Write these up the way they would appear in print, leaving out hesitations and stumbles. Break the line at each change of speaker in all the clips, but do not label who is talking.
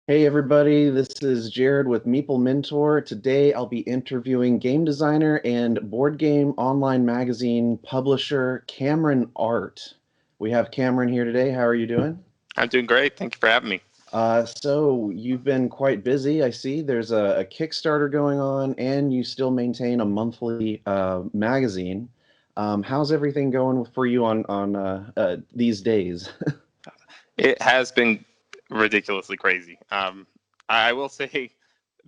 Hey everybody, this is Jared with Meeple Mentor. Today I'll be interviewing game designer and board game online magazine publisher Cameron Art. We have Cameron here today. How are you doing?
I'm doing great. Thank you for having me.
So you've been quite busy. I see there's a Kickstarter going on and you still maintain a monthly magazine. How's everything going for you on these days?
It has been ridiculously crazy. I will say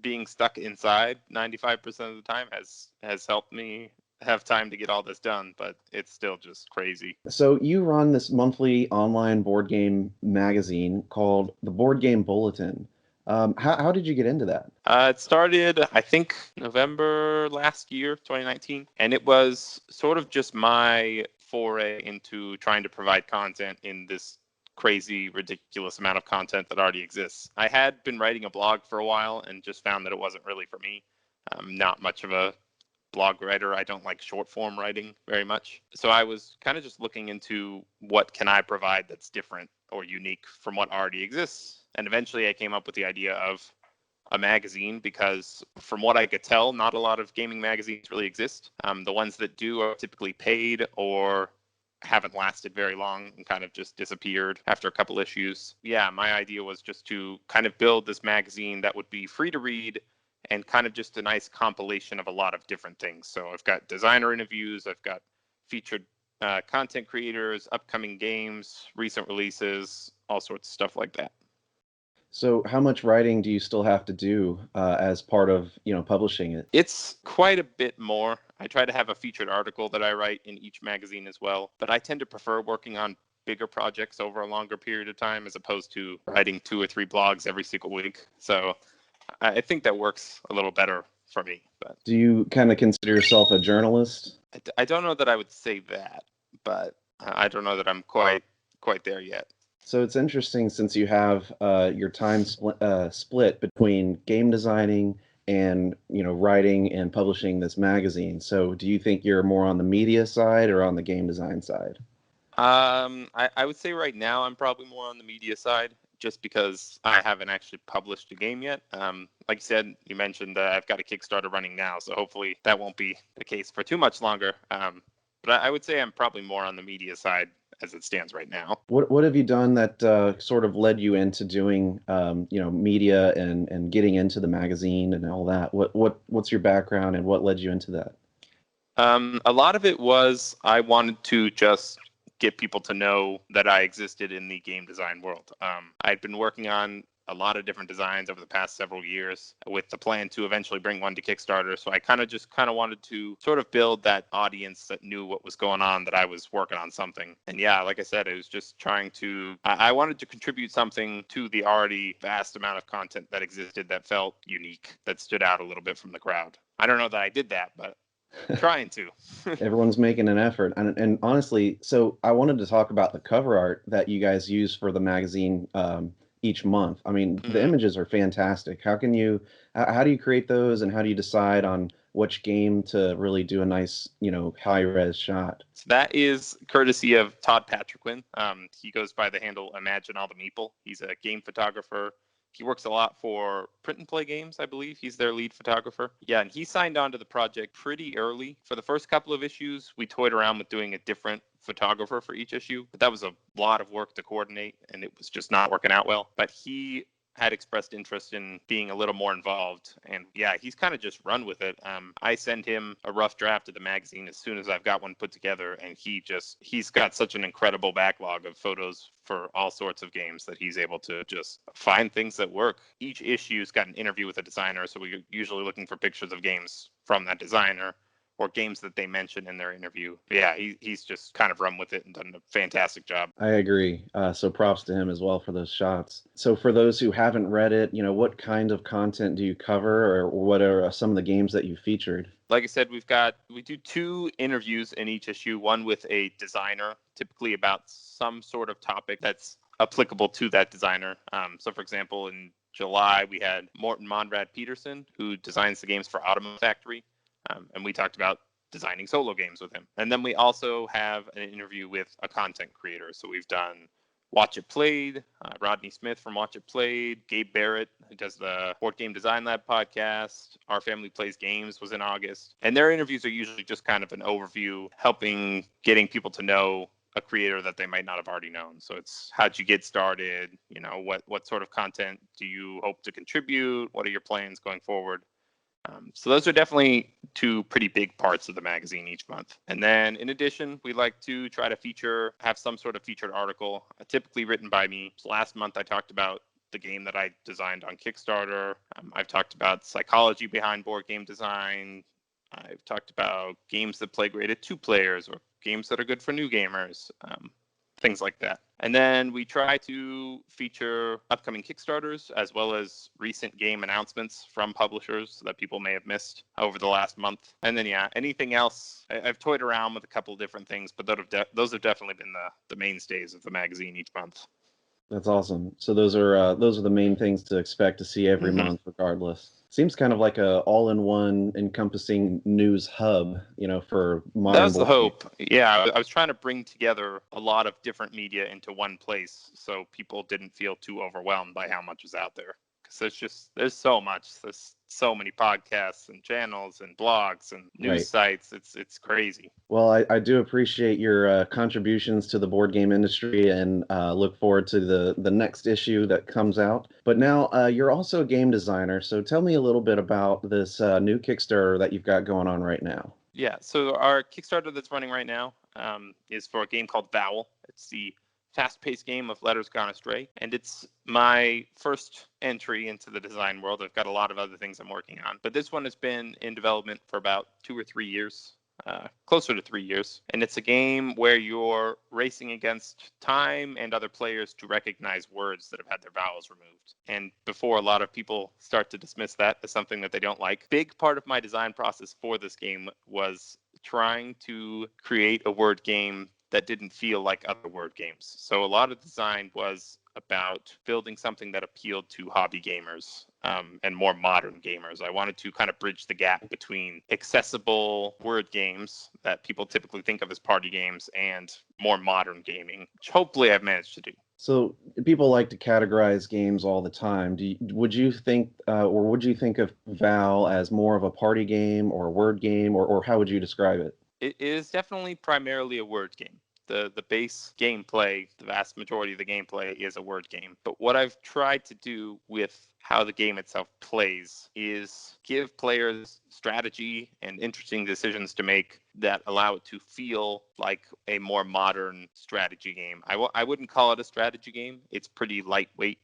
being stuck inside 95% of the time has helped me have time to get all this done, but it's still just crazy.
So you run this monthly online board game magazine called the Board Game Bulletin. How did you get into that?
It started, I think, November last year, 2019, and it was sort of just my foray into trying to provide content in this crazy, ridiculous amount of content that already exists. I had been writing a blog for a while and just found that it wasn't really for me. I'm not much of a blog writer. I don't like short form writing very much. So I was kind of just looking into what can I provide that's different or unique from what already exists. And eventually I came up with the idea of a magazine because from what I could tell, not a lot of gaming magazines really exist. The ones that do are typically paid or haven't lasted very long and kind of just disappeared after a couple issues. Yeah, my idea was just to kind of build this magazine that would be free to read and kind of just a nice compilation of a lot of different things. So I've got designer interviews, I've got featured content creators, upcoming games, recent releases, all sorts of stuff like that.
So how much writing do you still have to do as part of, publishing it?
It's quite a bit more. I try to have a featured article that I write in each magazine as well, but I tend to prefer working on bigger projects over a longer period of time as opposed to writing 2 or 3 blogs every single week. So I think that works a little better for me. But
Do you kind of consider yourself a journalist?
I don't know that I would say that, but I don't know that I'm quite there yet.
So it's interesting since you have your time split between game designing and writing and publishing this magazine. So do you think you're more on the media side or on the game design side?
I would say right now I'm probably more on the media side, just because I haven't actually published a game yet. Like you said, you mentioned that I've got a Kickstarter running now, so hopefully that won't be the case for too much longer. But I would say I'm probably more on the media side as it stands right now.
What have you done that sort of led you into doing media and getting into the magazine and all that? What's your background and what led you into that?
A lot of it was I wanted to just get people to know that I existed in the game design world. I'd been working on a lot of different designs over the past several years with the plan to eventually bring one to Kickstarter. So I kind of wanted to sort of build that audience that knew what was going on, that I was working on something. And yeah, like I said, it was just trying to, I wanted to contribute something to the already vast amount of content that existed that felt unique, that stood out a little bit from the crowd. I don't know that I did that, but trying to.
Everyone's making an effort. And honestly, so I wanted to talk about the cover art that you guys use for the magazine each month. I mean, the
Mhm.
images are fantastic. How do you create those and how do you decide on which game to really do a nice, high res shot?
So that is courtesy of Todd Patriquin. He goes by the handle Imagine All the Meeple. He's a game photographer. He works a lot for Print and Play Games, I believe. He's their lead photographer. Yeah, and he signed on to the project pretty early. For the first couple of issues, we toyed around with doing a different photographer for each issue, but that was a lot of work to coordinate, and it was just not working out well. But he had expressed interest in being a little more involved. And yeah, he's kind of just run with it. I send him a rough draft of the magazine as soon as I've got one put together. And he's got such an incredible backlog of photos for all sorts of games that he's able to just find things that work. Each issue's got an interview with a designer. So we're usually looking for pictures of games from that designer or games that they mention in their interview. But yeah, he's just kind of run with it and done a fantastic job.
I agree. So props to him as well for those shots. So for those who haven't read it, what kind of content do you cover, or what are some of the games that you featured?
Like I said, we do 2 interviews in each issue, one with a designer, typically about some sort of topic that's applicable to that designer. So for example, in July, we had Morten Monrad Peterson, who designs the games for Automa Factory. And we talked about designing solo games with him. And then we also have an interview with a content creator. So we've done Watch It Played, Rodney Smith from Watch It Played, Gabe Barrett, who does the Board Game Design Lab podcast, Our Family Plays Games was in August. And their interviews are usually just kind of an overview, getting people to know a creator that they might not have already known. So it's how'd you get started? You know, what sort of content do you hope to contribute? What are your plans going forward? So those are definitely two pretty big parts of the magazine each month. And then in addition, we like to try to have some sort of featured article, typically written by me. So last month I talked about the game that I designed on Kickstarter. I've talked about psychology behind board game design. I've talked about games that play great at 2 players or games that are good for new gamers, things like that. And then we try to feature upcoming Kickstarters as well as recent game announcements from publishers that people may have missed over the last month. And then, anything else. I've toyed around with a couple of different things, but those have definitely been the mainstays of the magazine each month.
That's awesome. So those are the main things to expect to see every month, regardless. Seems kind of like a all-in-one encompassing news hub, for modern.
That's the hope. Yeah, I was trying to bring together a lot of different media into one place so people didn't feel too overwhelmed by how much is out there. Because there's so much. There's so many podcasts and channels and blogs and news sites. It's crazy.
Well, I do appreciate your contributions to the board game industry and look forward to the next issue that comes out. But now you're also a game designer, so tell me a little bit about this new Kickstarter that you've got going on right now.
Yeah, so our Kickstarter that's running right now is for a game called VOWL. It's the fast-paced game of letters gone astray, and it's my first entry into the design world. I've got a lot of other things I'm working on, but this one has been in development for about 2 or 3 years, closer to 3 years, and it's a game where you're racing against time and other players to recognize words that have had their vowels removed. And before a lot of people start to dismiss that as something that they don't like, big part of my design process for this game was trying to create a word game that didn't feel like other word games. So a lot of design was about building something that appealed to hobby gamers and more modern gamers. I wanted to kind of bridge the gap between accessible word games that people typically think of as party games and more modern gaming, which hopefully I've managed to do.
So people like to categorize games all the time. Would you think of VOWL as more of a party game or a word game, or how would you describe it?
It is definitely primarily a word game. The base gameplay, the vast majority of the gameplay is a word game. But what I've tried to do with how the game itself plays is give players strategy and interesting decisions to make that allow it to feel like a more modern strategy game. I wouldn't call it a strategy game. It's pretty lightweight.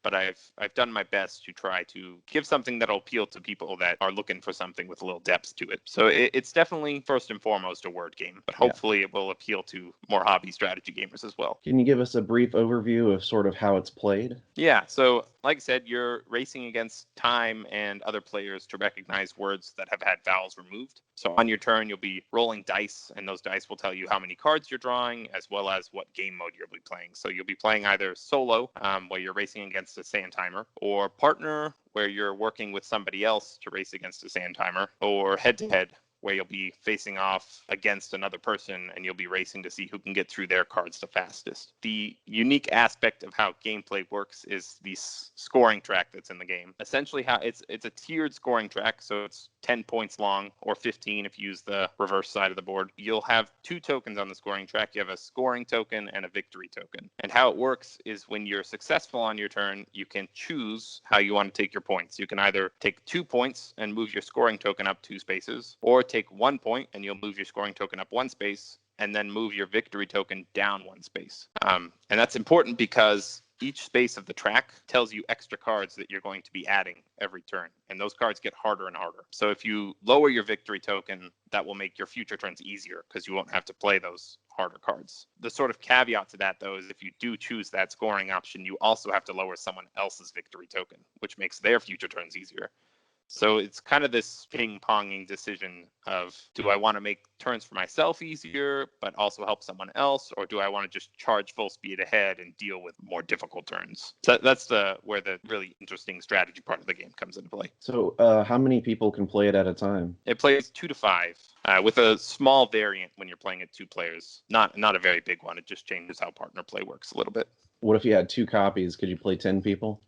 But I've done my best to try to give something that'll appeal to people that are looking for something with a little depth to it. So it's definitely first and foremost a word game, but hopefully it will appeal to more hobby strategy gamers as well.
Can you give us a brief overview of sort of how it's played?
Yeah, so like I said, you're racing against time and other players to recognize words that have had vowels removed. So on your turn, you'll be rolling dice, and those dice will tell you how many cards you're drawing, as well as what game mode you'll be playing. So you'll be playing either solo, where you're racing against a sand timer, or partner, where you're working with somebody else to race against a sand timer, or head-to-head, where you'll be facing off against another person and you'll be racing to see who can get through their cards the fastest. The unique aspect of how gameplay works is the scoring track that's in the game. Essentially, how it's a tiered scoring track, so it's 10 points long, or 15 if you use the reverse side of the board. You'll have 2 tokens on the scoring track. You have a scoring token and a victory token. And how it works is when you're successful on your turn, you can choose how you want to take your points. You can either take 2 points and move your scoring token up 2 spaces, or take 1 point and you'll move your scoring token up 1 space and then move your victory token down 1 space. And that's important because each space of the track tells you extra cards that you're going to be adding every turn. And those cards get harder and harder. So if you lower your victory token, that will make your future turns easier because you won't have to play those harder cards. The sort of caveat to that, though, is if you do choose that scoring option, you also have to lower someone else's victory token, which makes their future turns easier. So it's kind of this ping-ponging decision of, do I want to make turns for myself easier, but also help someone else, or do I want to just charge full speed ahead and deal with more difficult turns? So that's where the really interesting strategy part of the game comes into play.
So how many people can play it at a time?
It plays 2 to 5, with a small variant when you're playing it 2 players. Not a very big one. It just changes how partner play works a little bit.
What if you had 2 copies? Could you play 10 people?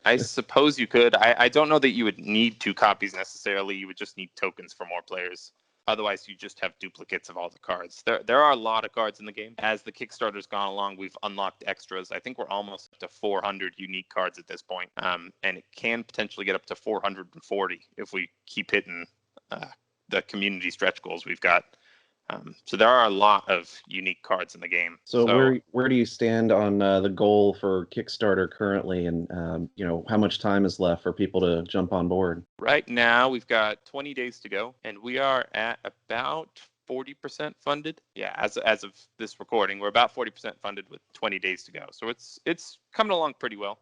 I suppose you could. I don't know that you would need 2 copies necessarily. You would just need tokens for more players. Otherwise, you just have duplicates of all the cards. There are a lot of cards in the game. As the Kickstarter's gone along, we've unlocked extras. I think we're almost up to 400 unique cards at this point. And it can potentially get up to 440 if we keep hitting the community stretch goals we've got. So there are a lot of unique cards in the game.
So where do you stand on the goal for Kickstarter currently, and how much time is left for people to jump on board?
Right now, we've got 20 days to go, and we are at about 40% funded. Yeah, as of this recording, we're about 40% funded with 20 days to go. So it's coming along pretty well.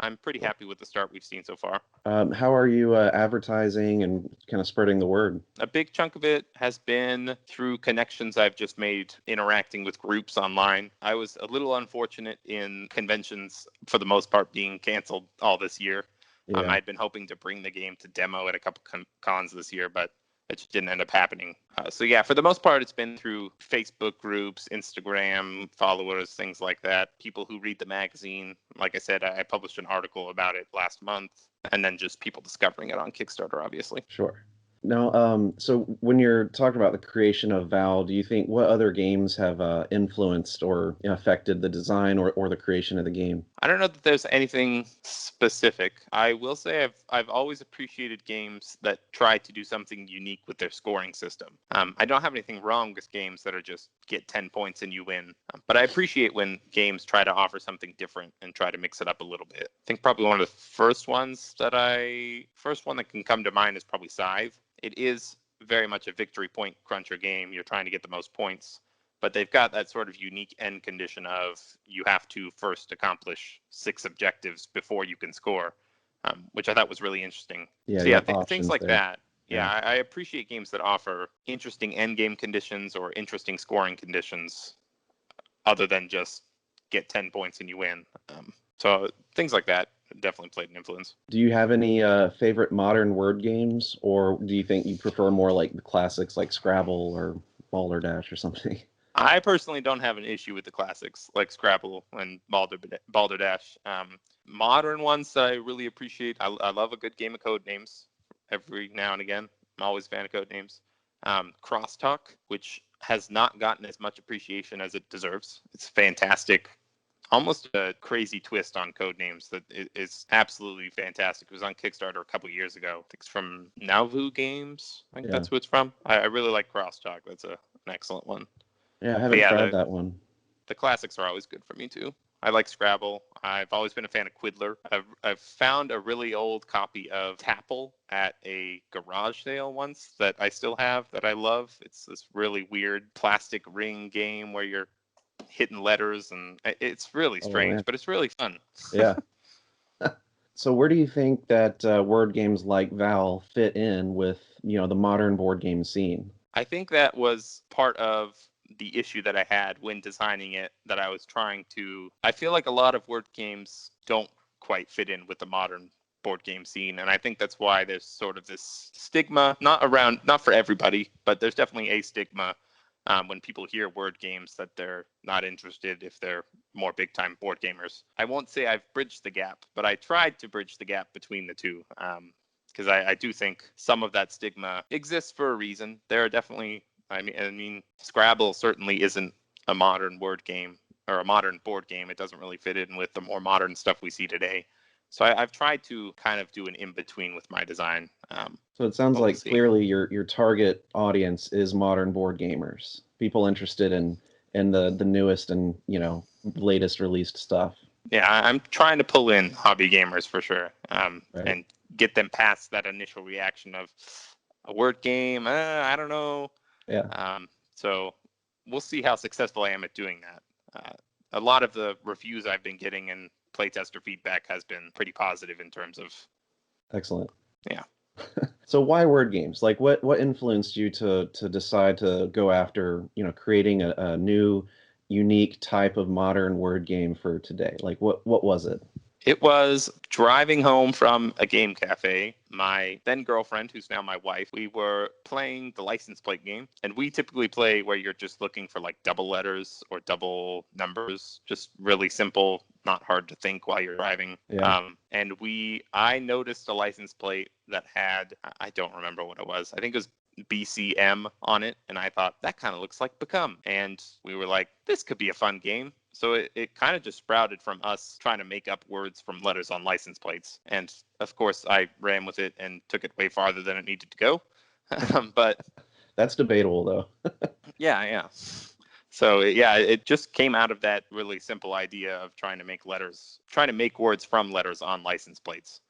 I'm pretty happy with the start we've seen so far.
How are you advertising and kind of spreading the word?
A big chunk of it has been through connections I've just made interacting with groups online. I was a little unfortunate in conventions, for the most part, being canceled all this year. Yeah. I'd been hoping to bring the game to demo at a couple cons this year, but it just didn't end up happening. So yeah, for the most part, it's been through Facebook groups, Instagram followers, things like that. People who read the magazine. Like I said, I published an article about it last month, and then just people discovering it on Kickstarter, obviously.
Sure. Now, so when you're talking about the creation of VOWL, do you think what other games have influenced or affected the design or the creation of the game?
I don't know that there's anything specific. I will say I've always appreciated games that try to do something unique with their scoring system. I don't have anything wrong with games that are just get 10 points and you win. But I appreciate when games try to offer something different and try to mix it up a little bit. I think probably one of the first one that can come to mind is probably Scythe. It is very much a victory point cruncher game. You're trying to get the most points, but they've got that sort of unique end condition of you have to first accomplish 6 objectives before you can score, which I thought was really interesting.
Yeah,
so yeah, things like that. Yeah, I appreciate games that offer interesting end game conditions or interesting scoring conditions other than just get 10 points and you win. So things like that definitely played an influence.
Do you have any favorite modern word games, or do you think you prefer more like the classics like Scrabble or Balderdash or something?
I personally don't have an issue with the classics like Scrabble and Balderdash. Modern ones that I really appreciate, I love a good game of code names every now and again. I'm always a fan of code names. Crosstalk, which has not gotten as much appreciation as it deserves. It's fantastic. Almost a crazy twist on code names that is absolutely fantastic. It was on Kickstarter a couple years ago. I think it's from Nauvoo Games. I think that's who it's from. I really like Crosstalk. That's an excellent one.
Yeah, I haven't tried that one.
The classics are always good for me too. I like Scrabble. I've always been a fan of Quiddler. I've found a really old copy of Tapple at a garage sale once that I still have that I love. It's this really weird plastic ring game where you're hitting letters, and it's really strange, but it's really fun.
Yeah. So where do you think that word games like VOWL fit in with, the modern board game scene?
I think that was part of the issue that I had when designing it, that I was trying to... I feel like a lot of word games don't quite fit in with the modern board game scene, and I think that's why there's sort of this stigma, not for everybody, but there's definitely a stigma when people hear word games that they're not interested if they're more big-time board gamers. I won't say I've bridged the gap, but I tried to bridge the gap between the two, because I do think some of that stigma exists for a reason. There are definitely, I mean, Scrabble certainly isn't a modern word game or a modern board game. It doesn't really fit in with the more modern stuff we see today. So I've tried to kind of do an in-between with my design.
So it sounds like clearly your target audience is modern board gamers, people interested in the newest and latest released stuff.
Yeah, I'm trying to pull in hobby gamers for sure, and get them past that initial reaction of a word game. I don't know.
Yeah.
So we'll see how successful I am at doing that. A lot of the reviews I've been getting and playtester feedback has been pretty positive in terms of...
Excellent.
Yeah.
So why word games? Like what influenced you to decide to go after, creating a new unique type of modern word game for today? Like what was it?
It was driving home from a game cafe. My then girlfriend, who's now my wife, we were playing the license plate game. And we typically play where you're just looking for like double letters or double numbers, just really simple, not hard to think while you're driving.
Yeah.
I noticed a license plate that had, I don't remember what it was. I think it was BCM on it, and I thought that kind of looks like Become. And we were like, this could be a fun game. So it kind of just sprouted from us trying to make up words from letters on license plates. And of course, I ran with it and took it way farther than it needed to go. But
That's debatable though.
yeah. So yeah, it just came out of that really simple idea of trying to make words from letters on license plates.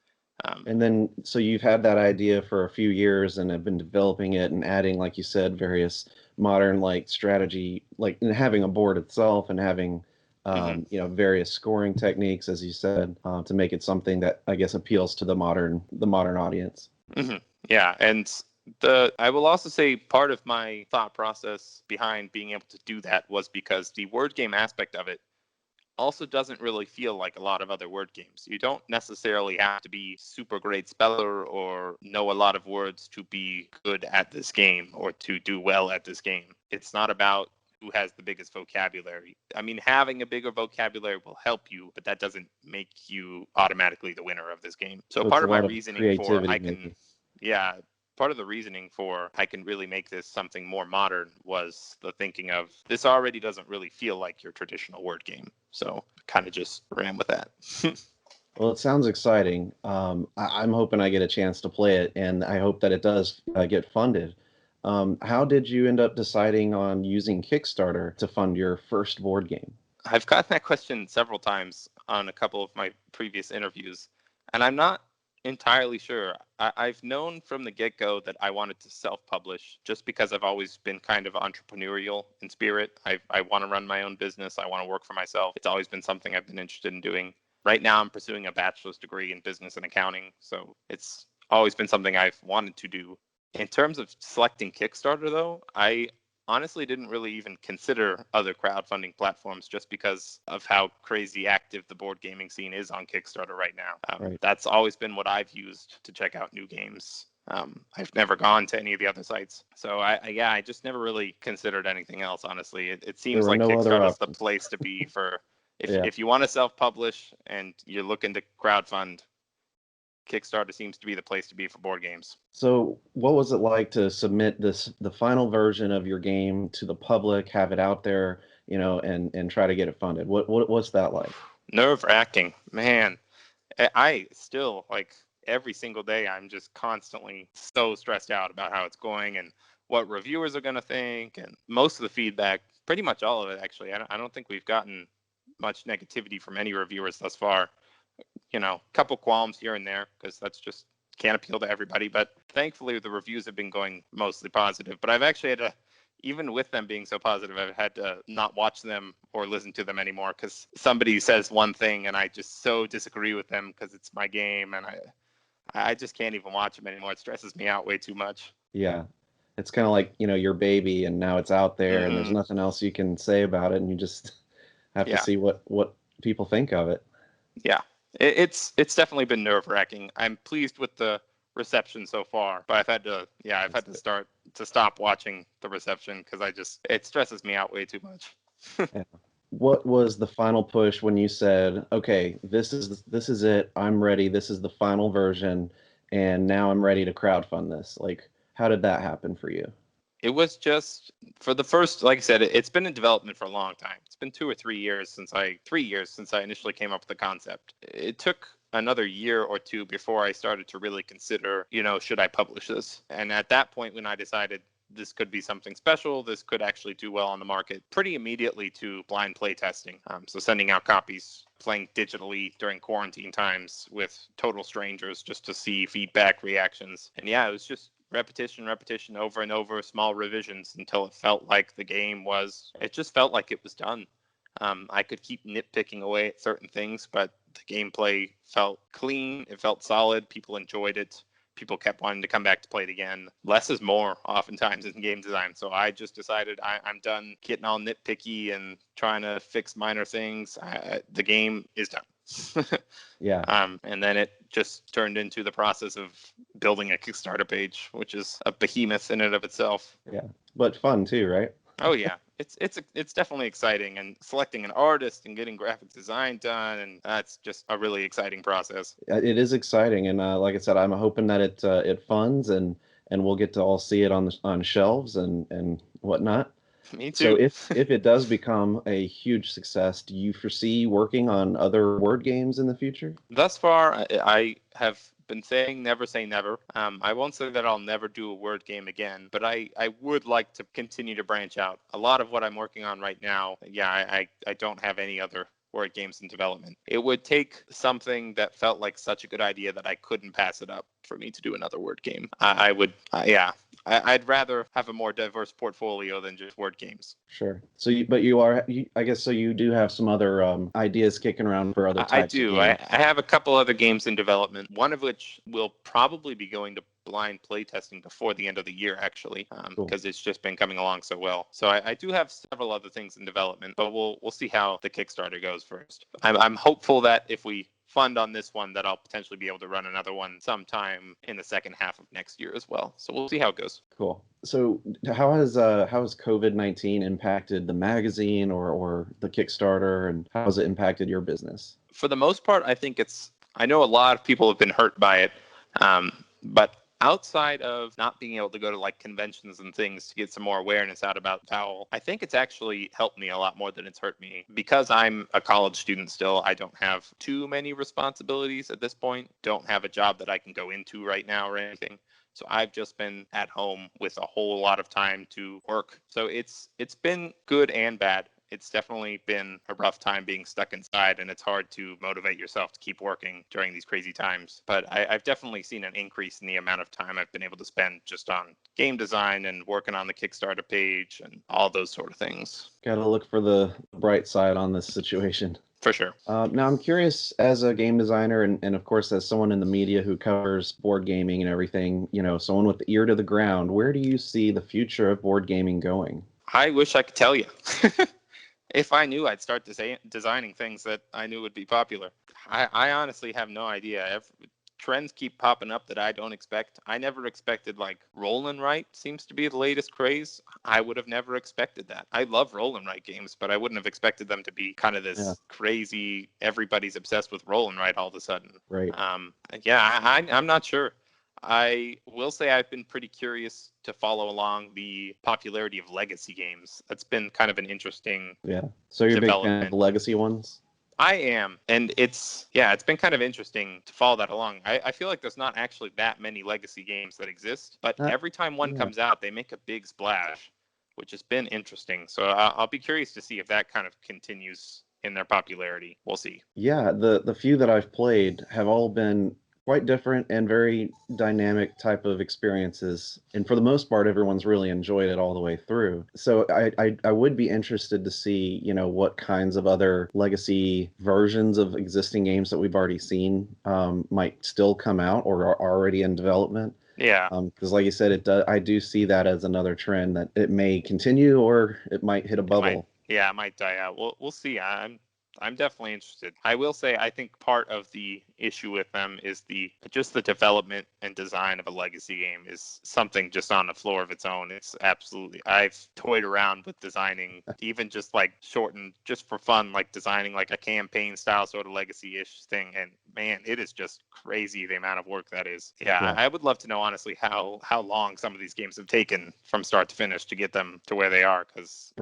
And then, so you've had that idea for a few years and have been developing it and adding, like you said, various modern like strategy, like and having a board itself and having,
Mhm.
various scoring techniques, as you said, to make it something that I guess appeals to the modern audience.
Yeah, and I will also say part of my thought process behind being able to do that was because the word game aspect of it also doesn't really feel like a lot of other word games. You don't necessarily have to be super great speller or know a lot of words to be good at this game or to do well at this game. It's not about who has the biggest vocabulary. I mean, having a bigger vocabulary will help you, but that doesn't make you automatically the winner of this game. So
So it's
part
a
of my
lot of
reasoning for
creativity, maybe.
yeah, part of the reasoning for I can really make this something more modern was the thinking of this already doesn't really feel like your traditional word game. So kind of just ran with that.
Well, it sounds exciting. I'm hoping I get a chance to play it, and I hope that it does get funded. How did you end up deciding on using Kickstarter to fund your first board game?
I've gotten that question several times on a couple of my previous interviews, and I'm not entirely sure. I've known from the get go that I wanted to self publish just because I've always been kind of entrepreneurial in spirit. I want to run my own business, I want to work for myself. It's always been something I've been interested in doing. Right now, I'm pursuing a bachelor's degree in business and accounting, so it's always been something I've wanted to do. In terms of selecting Kickstarter, though, I honestly didn't really even consider other crowdfunding platforms just because of how crazy active the board gaming scene is on Kickstarter right now.
Right.
That's always been what I've used to check out new games. I've never gone to any of the other sites. So I just never really considered anything else, honestly. It
There
seems
were
like
no other
Kickstarter's the
options.
place to be for
Yeah.
if you want to self-publish and you're looking to crowdfund, Kickstarter seems to be the place to be for board games.
So, what was it like to submit the final version of your game to the public, have it out there, and try to get it funded? What's that like?
Nerve-wracking, man. I still like every single day I'm just constantly so stressed out about how it's going and what reviewers are going to think, and most of the feedback, pretty much all of it actually. I don't think we've gotten much negativity from any reviewers thus far. A couple qualms here and there because that's just can't appeal to everybody, but thankfully the reviews have been going mostly positive. But I've actually had to, even with them being so positive, I've had to not watch them or listen to them anymore because somebody says one thing and I just so disagree with them because it's my game, and I just can't even watch them anymore. It stresses me out way too much.
Yeah. It's kind of like, your baby and now it's out there and there's
Hmm.
nothing else you can say about it and you just have to
Yeah,
see what people think of it.
yeah. It's definitely been nerve wracking. I'm pleased with the reception so far, but I've
That's
had to stop watching the reception because it stresses me out way too much.
Yeah. What was the final push when you said, "Okay, this is it. I'm ready. This is the final version, and now I'm ready to crowdfund this." Like, how did that happen for you?
It was just for the first, like I said, it's been in development for a long time. It's been 2 or 3 years 3 years since I initially came up with the concept. It took another year or two before I started to really consider, should I publish this? And at that point, when I decided this could be something special, this could actually do well on the market, pretty immediately to blind play testing. So sending out copies, playing digitally during quarantine times with total strangers just to see feedback, reactions. And yeah, it was just repetition over and over, small revisions until it just felt like it was done. I could keep nitpicking away at certain things, but the gameplay felt clean. It felt solid. People enjoyed it. people kept wanting to come back to play it again. Less is more oftentimes in game design. So I just decided I'm done getting all nitpicky and trying to fix minor things. The game is done.
Yeah.
And then it just turned into the process of building a Kickstarter page, which is a behemoth in and of itself.
Yeah. But fun too, right?
Oh yeah, it's definitely exciting, and selecting an artist and getting graphic design done, and that's just a really exciting process.
It is exciting, and like I said, I'm hoping that it funds and we'll get to all see it on shelves and whatnot.
Me
So
too.
if it does become a huge success, do you foresee working on other word games in the future?
Thus far, I have been saying never say never. I won't say that I'll never do a word game again, but I would like to continue to branch out. A lot of what I'm working on right now, yeah, I don't have any other word games in development. It would take something that felt like such a good idea that I couldn't pass it up for me to do another word game. I would, yeah. I'd rather have a more diverse portfolio than just word games.
Sure. So, but you are, I guess, so you do have some other ideas kicking around for other
I
types of
do.
games.
I have a couple other games in development, one of which will probably be going to blind playtesting before the end of the year, actually,
Cool.
because it's just been coming along so well. So I do have several other things in development, but we'll see how the Kickstarter goes first. I'm hopeful that if we fund on this one, that I'll potentially be able to run another one sometime in the second half of next year as well. So we'll see how it goes.
Cool. So how has COVID-19 impacted the magazine or the Kickstarter, and how has it impacted your business?
For the most part, I know a lot of people have been hurt by it, but outside of not being able to go to like conventions and things to get some more awareness out about VOWL, I think it's actually helped me a lot more than it's hurt me. Because I'm a college student still, I don't have too many responsibilities at this point, don't have a job that I can go into right now or anything. So I've just been at home with a whole lot of time to work. So it's been good and bad. It's definitely been a rough time being stuck inside, and it's hard to motivate yourself to keep working during these crazy times. But I've definitely seen an increase in the amount of time I've been able to spend just on game design and working on the Kickstarter page and all those sort of things.
Got to look for the bright side on this situation.
For sure.
Now, I'm curious, as a game designer and of course, as someone in the media who covers board gaming and everything, someone with the ear to the ground, where do you see the future of board gaming going?
I wish I could tell you. If I knew, I'd start designing things that I knew would be popular. I honestly have no idea. Trends keep popping up that I don't expect. I never expected, like, roll and write seems to be the latest craze. I would have never expected that. I love roll and write games, but I wouldn't have expected them to be kind of this crazy, everybody's obsessed with roll and write all of a sudden.
Right.
I'm not sure. I will say I've been pretty curious to follow along the popularity of legacy games. That's been kind of an interesting
So you're a big fan of the legacy ones?
I am. And it's been kind of interesting to follow that along. I feel like there's not actually that many legacy games that exist, but every time one comes out, they make a big splash, which has been interesting. So I'll be curious to see if that kind of continues in their popularity. We'll see.
Yeah, the few that I've played have all been quite different and very dynamic type of experiences. And for the most part, everyone's really enjoyed it all the way through. So I would be interested to see, what kinds of other legacy versions of existing games that we've already seen might still come out or are already in development.
Yeah.
Because like you said, I do see that as another trend that it may continue or it might hit a bubble.
It might die out. We'll see. I'm definitely interested. I will say I think part of the issue with them is the development and design of a legacy game is something just on the floor of its own. It's absolutely, I've toyed around with designing even just like shortened just for fun, like designing like a campaign style sort of legacy-ish thing, and man, it is just crazy the amount of work that is. I would love to know honestly how long some of these games have taken from start to finish to get them to where they are, because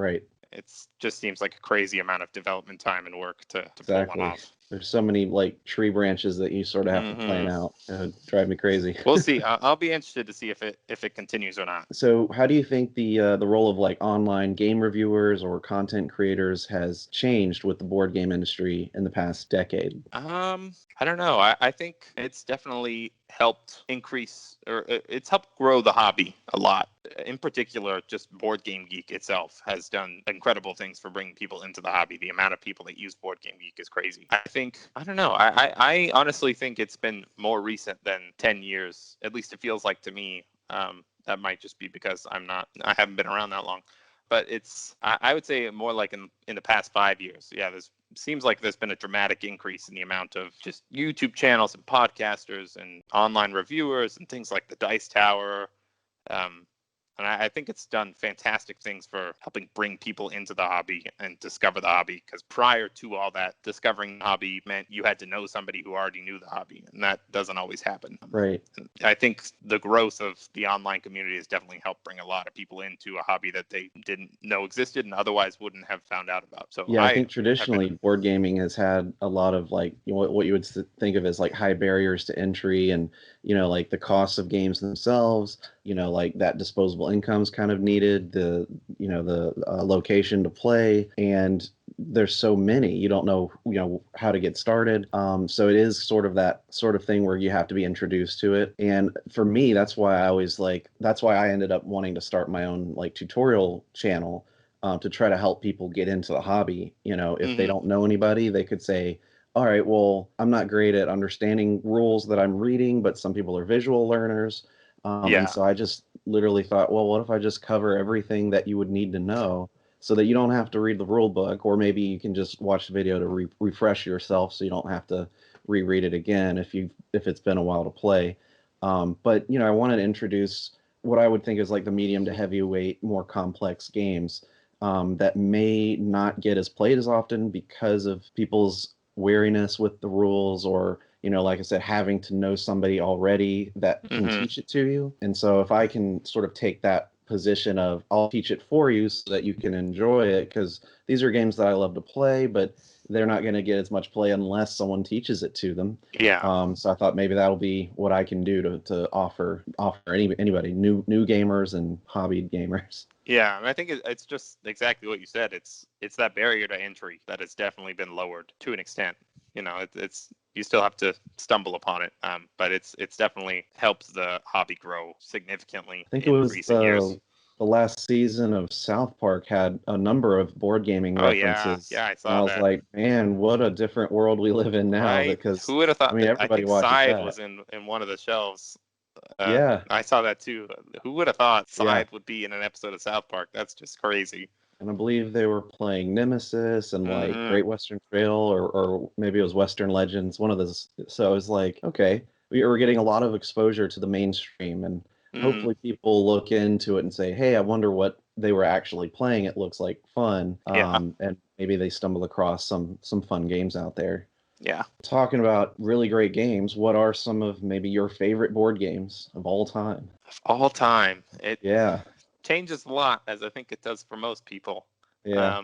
it just seems like a crazy amount of development time and work to pull one off.
There's so many like tree branches that you sort of have to plan out. It would drive me crazy.
We'll see. I'll be interested to see if it continues or not.
So how do you think the role of like online game reviewers or content creators has changed with the board game industry in the past decade?
I don't know. I think it's definitely helped increase, or it's helped grow the hobby a lot. in particular, just Board Game Geek itself has done incredible things for bringing people into the hobby. The amount of people that use Board Game Geek is crazy. I don't know. I honestly think it's been more recent than 10 years. At least it feels like to me. That might just be because I haven't been around that long. But I would say more like in the past 5 years. Yeah, seems like there's been a dramatic increase in the amount of just YouTube channels and podcasters and online reviewers and things like the Dice Tower. And I think it's done fantastic things for helping bring people into the hobby and discover the hobby. Because prior to all that, discovering the hobby meant you had to know somebody who already knew the hobby. And that doesn't always happen.
Right.
I think the growth of the online community has definitely helped bring a lot of people into a hobby that they didn't know existed and otherwise wouldn't have found out about. So
yeah, I think traditionally board gaming has had a lot of like what you would think of as like high barriers to entry, and like the costs of games themselves, like that disposable income's kind of needed, the location to play, and there's so many, you don't know how to get started. So it is sort of that sort of thing where you have to be introduced to it. And for me, that's why I ended up wanting to start my own like tutorial channel, to try to help people get into the hobby. If they don't know anybody, they could say, all right, well, I'm not great at understanding rules that I'm reading, but some people are visual learners. And so I just literally thought, well, what if I just cover everything that you would need to know so that you don't have to read the rule book, or maybe you can just watch the video to refresh yourself so you don't have to reread it again if it's been a while to play. But I wanted to introduce what I would think is like the medium to heavyweight, more complex games that may not get as played as often because of people's wariness with the rules, or like I said, having to know somebody already that can teach it to you. And so if I can sort of take that position of I'll teach it for you so that you can enjoy it, because these are games that I love to play, but they're not going to get as much play unless someone teaches it to them. So I thought maybe that'll be what I can do to offer anybody, new gamers and hobby gamers.
Yeah, and I think it's just exactly what you said. It's that barrier to entry that has definitely been lowered to an extent. It's you still have to stumble upon it, but it's definitely helped the hobby grow significantly.
I think it was
recent years.
The last season of South Park had a number of board gaming references.
Yeah, I saw
and I was
that.
like, man, what a different world we live in now.
Right?
Because
Who would have thought? I
everybody
think
watches
Side
that.
was in one of the shelves.
Yeah.
I saw that too. Who would have thought Side
Yeah.
would be in an episode of South Park? That's just crazy.
And I believe they were playing Nemesis and like Great Western Trail, or maybe it was Western Legends, one of those. So it was like, okay, we were getting a lot of exposure to the mainstream, and hopefully people look into it and say, hey, I wonder what they were actually playing. It looks like fun. And maybe they stumble across some fun games out there.
Yeah.
Talking about really great games, what are some of maybe your favorite board games of all time?
Of all time. It
Yeah.
changes a lot, as I think it does for most people.
Yeah.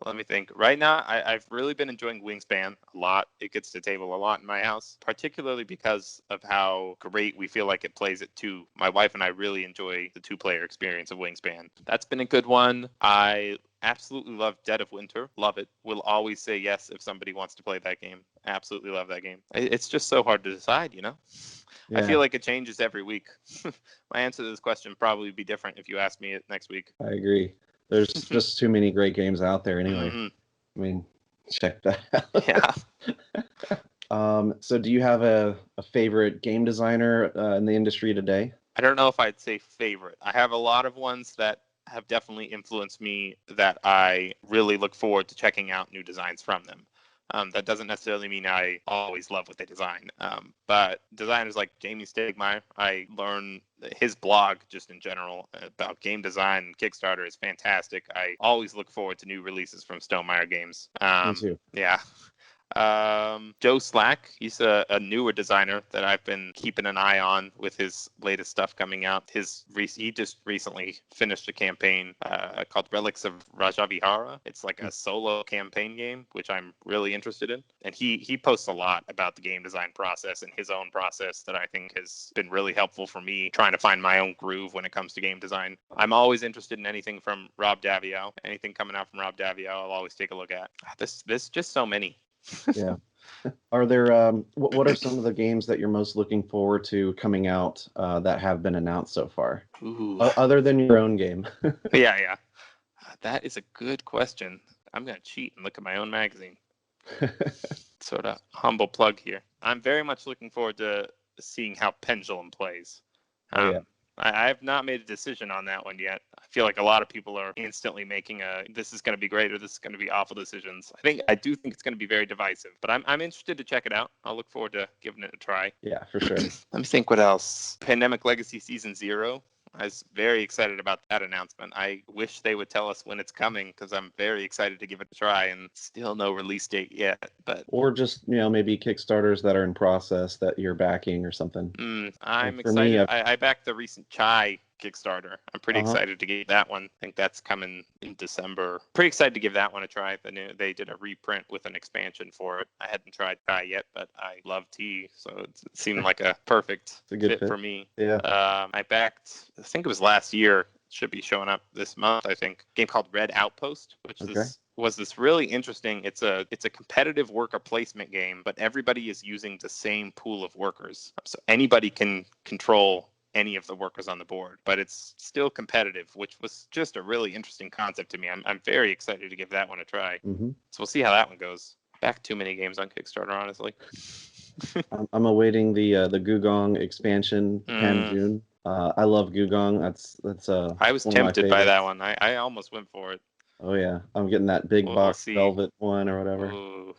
Let me think. Right now, I've really been enjoying Wingspan a lot. It gets to table a lot in my house, particularly because of how great we feel like it plays at two. My wife and I really enjoy the two-player experience of Wingspan. That's been a good one. I absolutely love Dead of Winter. Love it. Will always say yes if somebody wants to play that game. Absolutely love that game. It's just so hard to decide,
Yeah.
I feel like it changes every week. My answer to this question would probably be different if you asked me it next week.
I agree. There's just too many great games out there anyway. I mean, check that out.
Yeah.
So do you have a favorite game designer in the industry today?
I don't know if I'd say favorite. I have a lot of ones that have definitely influenced me that I really look forward to checking out new designs from them. That doesn't necessarily mean I always love what they design. But designers like Jamie Stegmaier, I learn his blog just in general about game design and Kickstarter is fantastic. I always look forward to new releases from Stonemaier Games.
Me too.
Yeah. Joe Slack, he's a newer designer that I've been keeping an eye on with his latest stuff coming out. He just recently finished a campaign called Relics of Rajavihara. It's like a solo campaign game, which I'm really interested in. And he posts a lot about the game design process and his own process that I think has been really helpful for me trying to find my own groove when it comes to game design. I'm always interested in anything from Rob Daviau. Anything coming out from Rob Daviau, I'll always take a look at. There's just so many.
Yeah. Are there what are some of the games that you're most looking forward to coming out that have been announced so far,
Ooh.
other than your own game?
Yeah. That is a good question. I'm going to cheat and look at my own magazine. Sort of humble plug here. I'm very much looking forward to seeing how Pendulum plays.
Oh, yeah.
I have not made a decision on that one yet. I feel like a lot of people are instantly making this is going to be great or this is going to be awful decisions. I do think it's going to be very divisive, but I'm interested to check it out. I'll look forward to giving it a try.
Yeah, for sure.
Let me think what else. Pandemic Legacy Season 0. I was very excited about that announcement. I wish they would tell us when it's coming because I'm very excited to give it a try, and still no release date yet. But
or just maybe Kickstarters that are in process that you're backing or something.
I'm excited. I backed the recent Chai Kickstarter. I'm pretty excited to get that one. I think that's coming in December. Pretty excited to give that one a try. They did a reprint with an expansion for it. I hadn't tried Chai yet, but I love tea, so it seemed like a perfect fit for me.
Yeah.
I backed, I think it was last year. It should be showing up this month, I think. A game called Red Outpost, which was this really interesting. It's a competitive worker placement game, but everybody is using the same pool of workers, so anybody can control any of the workers on the board, but it's still competitive, which was just a really interesting concept to me. I'm very excited to give that one a try. So we'll see how that one goes. Back too many games on Kickstarter, honestly.
I'm awaiting the Gugong expansion June. I love Gugong. That's
I was tempted by that one. I almost went for it.
Oh yeah, I'm getting that big box velvet one or whatever.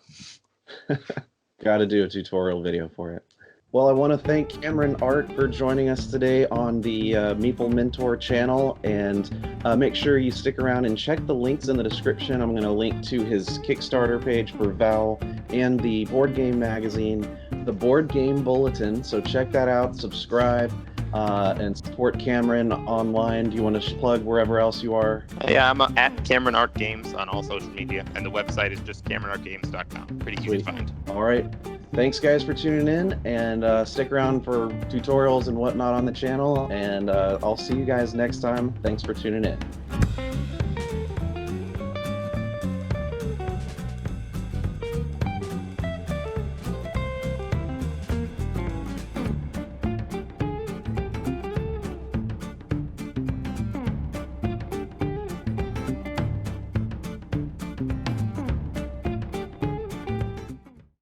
Got to do a tutorial video for it. Well, I want to thank Cameron Art for joining us today on the Meeple Mentor channel, and make sure you stick around and check the links in the description. I'm going to link to his Kickstarter page for VOWL and the board game magazine, the Board Game Bulletin. So check that out, subscribe, and support Cameron online. Do you want to plug wherever else you are?
Yeah, I'm at Cameron Art Games on all social media, and the website is just CameronArtGames.com. Pretty easy to find.
All right. Thanks, guys, for tuning in, and stick around for tutorials and whatnot on the channel, and I'll see you guys next time. Thanks for tuning in.